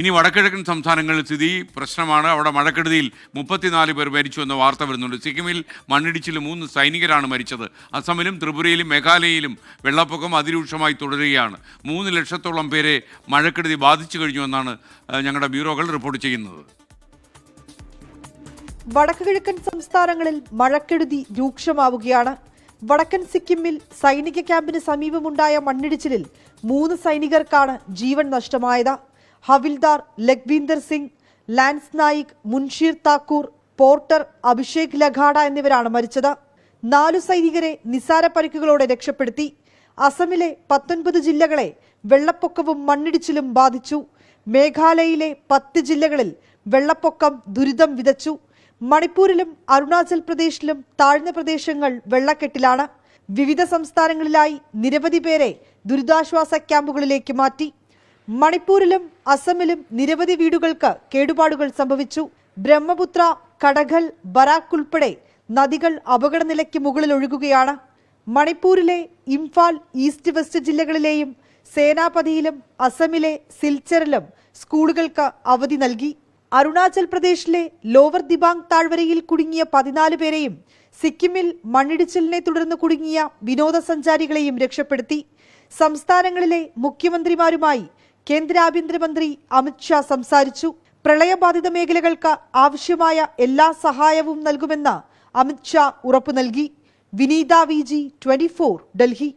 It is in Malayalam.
ഇനി വടക്കിഴക്കൻ സംസ്ഥാനങ്ങളിൽ സ്ഥിതി പ്രശ്നമാണ്. അവിടെ മഴക്കെടുതിയിൽ 34 പേർ മരിച്ചു എന്ന വാർത്ത വരുന്നുണ്ട്. സിക്കിമിൽ മണ്ണിടിച്ചിൽ 3 സൈനികരാണ് മരിച്ചത്. അസമിലും ത്രിപുരയിലും മേഘാലയയിലും വെള്ളപ്പൊക്കം അതിരൂക്ഷമായി തുടരുകയാണ്. 3 ലക്ഷത്തോളം പേരെ മഴക്കെടുതി ബാധിച്ചു കഴിഞ്ഞു എന്നാണ് ഞങ്ങളുടെ ബ്യൂറോകൾ റിപ്പോർട്ട് ചെയ്യുന്നത്. വടക്കു കിഴക്കൻ സംസ്ഥാനങ്ങളിൽ മഴക്കെടുതി രൂക്ഷമാവുകയാണ്. വടക്കൻ സിക്കിമിൽ സൈനിക ക്യാമ്പിന് സമീപമുണ്ടായ മണ്ണിടിച്ചിലിൽ 3 സൈനികർക്കാണ് ജീവൻ നഷ്ടമായത്. ഹവിൽദാർ ലഖ്വീന്ദർ സിംഗ്, ലാൻസ് നായിക് മുൻഷീർ താക്കൂർ, പോർട്ടർ അഭിഷേക് ലഖാഡ എന്നിവരാണ് മരിച്ചത്. 4 സൈനികരെ നിസാര പരിക്കുകളോടെ രക്ഷപ്പെടുത്തി. അസമിലെ 19 ജില്ലകളെ വെള്ളപ്പൊക്കവും മണ്ണിടിച്ചിലും ബാധിച്ചു. മേഘാലയയിലെ 10 ജില്ലകളിൽ വെള്ളപ്പൊക്കം ദുരിതം വിതച്ചു. മണിപ്പൂരിലും അരുണാചൽ പ്രദേശിലും താഴ്ന്ന പ്രദേശങ്ങൾ വെള്ളക്കെട്ടിലാണ്. വിവിധ സംസ്ഥാനങ്ങളിലായി നിരവധി പേരെ ദുരിതാശ്വാസ ക്യാമ്പുകളിലേക്ക് മാറ്റി. മണിപ്പൂരിലും അസമിലും നിരവധി വീടുകൾക്ക് കേടുപാടുകൾ സംഭവിച്ചു. ബ്രഹ്മപുത്ര, കടകൽ, ബരാക് ഉൾപ്പെടെ നദികൾ അപകടനിലയ്ക്ക് മുകളിൽ ഒഴുകുകയാണ്. മണിപ്പൂരിലെ ഇംഫാൽ, ഈസ്റ്റ് വെസ്റ്റ് ജില്ലകളിലെയും സേനാപതിയിലും അസമിലെ സിൽച്ചറിലും സ്കൂളുകൾക്ക് അവധി നൽകി. അരുണാചൽ പ്രദേശിലെ ലോവർ ദിബാങ് താഴ്വരയിൽ കുടുങ്ങിയ 14 പേരെയും സിക്കിമിൽ മണ്ണിടിച്ചിലിനെ തുടർന്ന് കുടുങ്ങിയ വിനോദസഞ്ചാരികളെയും രക്ഷപ്പെടുത്തി. സംസ്ഥാനങ്ങളിലെ മുഖ്യമന്ത്രിമാരുമായി കേന്ദ്ര ആഭ്യന്തരമന്ത്രി അമിത് ഷാ സംസാരിച്ചു. പ്രളയബാധിത മേഖലകൾക്ക് ആവശ്യമായ എല്ലാ സഹായവും നൽകുമെന്ന് അമിത് ഷാ ഉറപ്പു നൽകി. വിനീത VG, 24, ഡൽഹി.